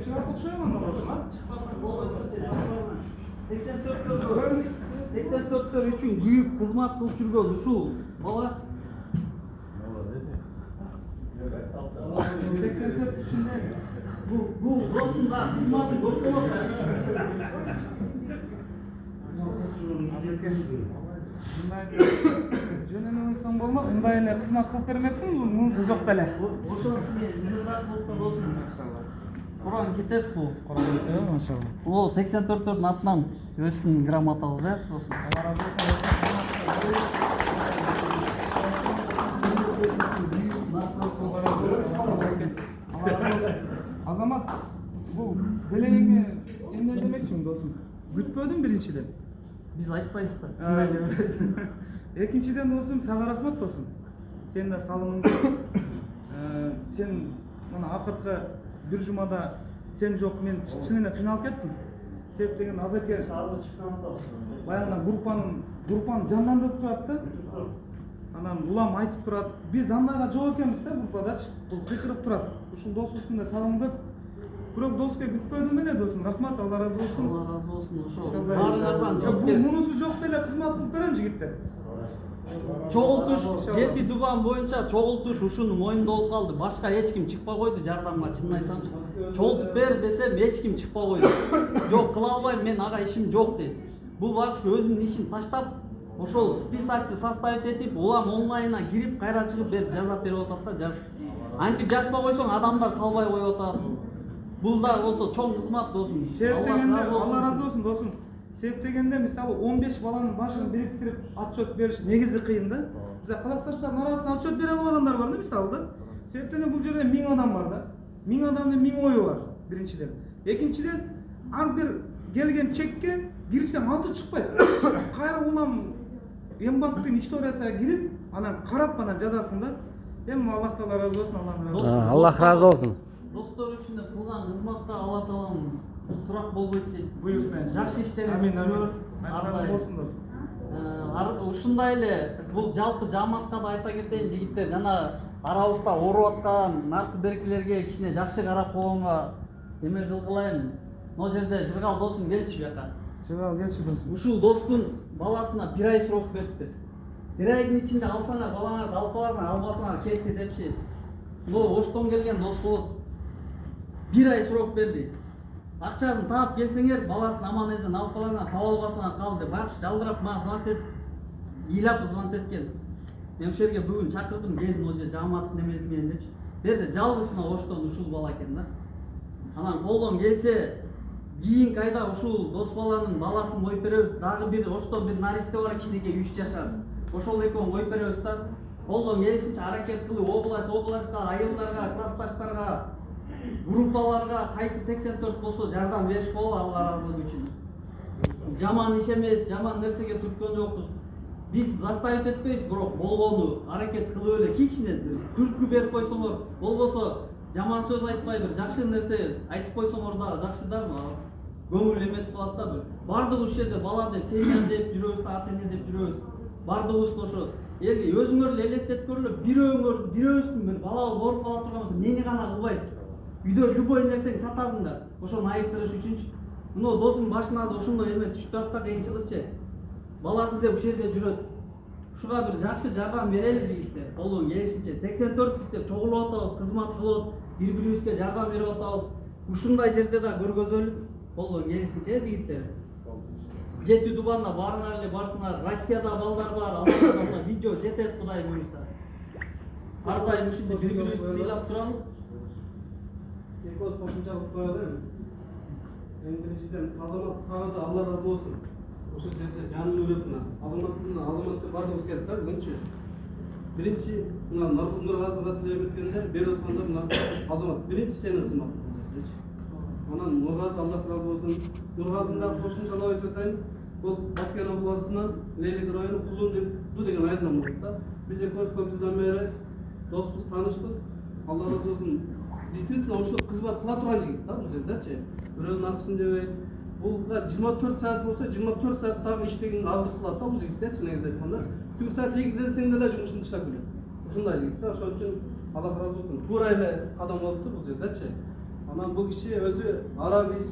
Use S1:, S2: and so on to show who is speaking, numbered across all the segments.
S1: чыгат окшойм анда.
S2: 84 үчүн күйүп кызмат кылып жүргөн ушул бала 84 үчүндө бул досун да кызматын көп болот да.
S1: Жөнүнө койсоң болмок, мындай эле кызмат кылып бермекмин, мунусу жок деле.
S2: Ошонусу мен мызырдап кылып досум. Машалла. Куран кетет бул.
S1: Куран кетет, машалла.
S2: О, 84-төрдүн атынан өстүн грамота алып досум.
S1: Азамат, бул белеңе эмне демекчимин досум? Күтпөдүм биринчиден.
S2: Биз айтпайбыз да.
S1: Экинчиден досум, сага рахмат досум. Сен да салымыңды. Сен мына акыркы бир жумада сен жок, мен чын эле кыйналып кеттим. Себеп деген азаке баягы группаны жандандырып турат да. Анан улам айтып турат. Биз андайга жок экенбиз да группадачы. Бул кыйкырып турат. Ушул досубуздун да салымы көп. Бирок доске күтпөдүм эле досум. Рахмат, Алла разы болсун.
S2: Алла разы болсун. Ошо баарыңардан жооп
S1: мунусу жок деле кызмат кылып берем жигиттер.
S2: Чогултуш 7 дубан боюнча чогултуш ушуну моюнда болуп калды. Башка эч ким чыкпай койду жардамга, чынын айтсамчы. Чогултуп бер десем эч ким чыкпай койду. Жок, кыла албайм, мен ага ишим жок дейт. Бул багыш өзүнүн ишин таштап, ошол списокты составить этип, улам онлайнга кирип, кайра чыгып берип жазап берип атат да, жазып. Антип жазбай койсоң адамдар салбай коюп атат. Бул да болсо чоң кызмат досум.
S1: Себеп дегенде Алла разы болсун досум. Себеп дегенде мисалы 15 баланын башын бириктирип отчет бериш негизи кыйын да. Биз классташтардын арасында отчет бере албагандар бар да мисалы да. Себеп дегенде бул жерде 1000 адам бар да. 1000 адамдын 1000 ою бар биринчиден. Экинчиден ар бир келген чекке кирсем аты чыкпайт. Кайра улам Ембанктын историясына кирип, анан карап анан жазасың да. Эми Аллах таала разы болсун,
S3: Аллах разы болсун.
S2: Достор үчүн кылган кызматка Алла таалам сурак болбойт дейт.
S1: Буюрса.
S2: Жакшы иштер
S1: Амин,
S2: жүрөт.
S1: амин болсун досум.
S2: Ушундай эле бул жалпы жамаатка да айта кетейин жигиттер, жана арабызда ооруп аткан наркы беркилерге кичине жакшы карап койгонго эме кылгылайын. Могу жерде Жыргал досум келчи буяка.
S1: Жыргал келчи досум.
S2: Ушул достун баласына 1 ай срок берипти. 1 айдын ичинде алсаңар балаңарды алып каласың, албасаңар кетти депчи. Бул оштон келген дос болот. 1 ай срок берди. Акчасын таап келсеңер, баласын аман-эсен алып каласыңар, таба албасаңар кал деп багыш жалдырап мага звонок этип, ыйлап звонок эткен. Мен ошол жерге бүгүн чакырдым, келдим могу жерге жамааттын немеси менен депчи. Берди, жалгыз мына оштон ушул бала экен да. Анан колдон келсе, кийинки айда ушул дос баланын баласын коюп беребиз. Дагы бир оштон бир наристе бар, кичинекей 3 жашар. Ошол экөөнү коюп беребиз да. Колдон келишинче аракет кылып, областка, айылдарга, классташтарга, группаларга кайсы 84 болсо жардам бериш болобу Алла ыраазылыгы үчүн. Жаман иш эмес, жаман нерсеге түрткөн жокпуз. Биз заставить этпейбиз, бирок болгону аракет кылып эле кичине түрткү берип койсоңор, болбосо жаман сөз айтпай бир жакшы нерсе айтып койсоңор да жакшы да, көңүл эметип калат да бир. Бардыгыбыз ушул жерде бала деп, семья деп жүрөбүз, ата-эне деп жүрөбүз. Бардыгыбыз ошо элге өзүңөр эле элестетип көрүлүп, бирөөбүздүн бир балабыз ооруп кала турган болсо эмнени гана кылбайбыз. Үйдө любой нерсени сатасыңдар, ошону айыктырыш үчүнчү. Мына досумдун башына да ошондой эме түшүп турат да, кыйынчылыкчы. Баласы деп ушул жерде жүрөт. Ушуга бир жакшы жардам берели жигиттер. Колдон келишинче 84 деп чогулуп атабыз, кызмат кылып, бири-бирибизге жардам берип атабыз. Ушундай жерде да көргөзөлүп, колдон келишинче жигиттер. 7 дубанда баарыңар эле барсыңар. Россияда балдар бар, аларда видео жетет Кудай буйрса. Ар дайым ушинтип бири-бирибизди сыйлап туралы.
S4: Экөөбүз кошумча кылып коелу. Эми биринчиден Азамат сага да Алла разы болсун. Ошол жерде жанын өлөтүнө. Азаматты бардыгыбыз келдик да бүгүнчү. Биринчи мына Нургазыга тилеп өткөндөр берип атканда мына Азамат биринчи сенин кызматыңдачы. Анан Нургазы Алла разы болсун. Нургазыны да кошумчалап айтып атайын. Бул Баткен областынан Лейлик району Кулун деген айылдан болот да. Биз экөөбүз көп жылдан бери доспуз, таанышпыз. Алла разы болсун. Действительно ошол кызмат кыла турган жигит да бул жердечи. Бирөөнүн акысын жебей. Бул 24 саат болсо 24 саат дагы иштеген аздык кылат да бул жигиттечи, негизи айтканда. Түнкү саат 2 десең деле жумушун таштап келет. Ушундай жигит да, ошон үчүн Алла разы болсун. Туура эле кадам болуптур бул жердечи. Анан бул киши өзү арабиз,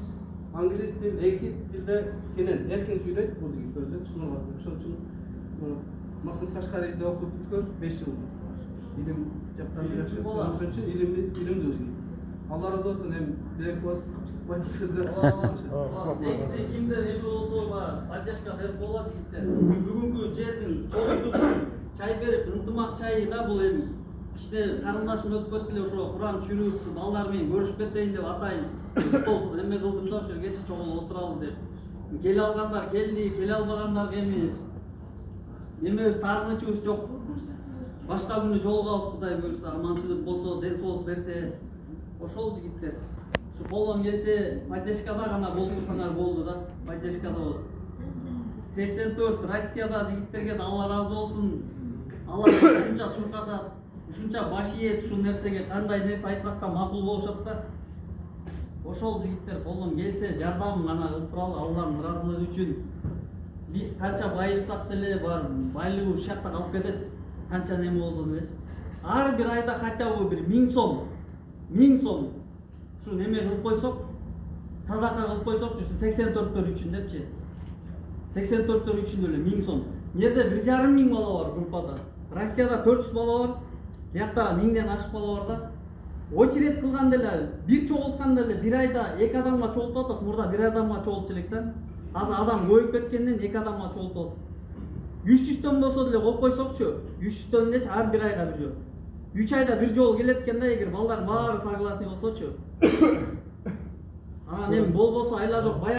S4: англис тил, эки тилде кенен эркин сүйлөйт бул жигит өзү чыныгы. Ошол үчүн Махмуд Кашкарийде окуп бүткөн 5 жыл. Илим жактан жакшы. Ошон үчүн илимдүү жигит. Алла разы болсун, эми Беркос
S2: Негизи кимдер эми болсо поддержка берип коет жигиттер. Бүгүнкү жердин чоңдугу үчүн чай берип, ынтымак чайы да бул эми кичине карындашым өтүп кетти эле ошо Куран чүрүп, ушу балдар менен көрүшүп кетейин деп атайын стол эме кылдым да, ошо кече чогулуп отуралы деп. Келе алгандар келди, келе албагандар эми эмебиз таарынычыбыз жок. Башка күнү жолугабыз, Кудай буюрса, аманчылык болсо, ден соолук берсе. Ошол жигиттер. Ушу колдон келсе, поддержкада гана болтурсаңар болду да. Поддержкада болот. 84 Россияда жигиттерге да Алла разы болсун. Алар ушунча чуркашат, ушунча баш ийет, ушул нерсеге кандай нерсе айтсак да макул болушат да. Ошол жигиттер колдон келсе, жардам гана кылып туралы Алланын ыраазылыгы үчүн. Биз канча байырсак деле бар, байлыгы ушул жакта калып кетет. Канча неме болсо делечи. Ар бир айда хотя бы бир 1000 сом. 1000 сом. Ушу неме кылып койсок, садака кылып койсок, 84 үчүн депчи. 84 үчүн эле 1000 сом. Жерде 1,5 миң бала бар группада. Россияда 400 бала бар. Биякта 1000ден ашык бала бар да. Очередь кылганда эле, бир чогултканда эле бир айда 2 адамга чогултуп атат, мурда 1 адамга чогултчу элек да. Азыр адам көбөйүп кеткенден 2 адамга чогултуп атат. 300 төн болсо деле коюп койсокчу, 300 төн элечи ар бир айга бир жол. 3 айда бир жол келет экен да, эгер балдар баары согласие болсочу. Анан эми болбосо айла жок.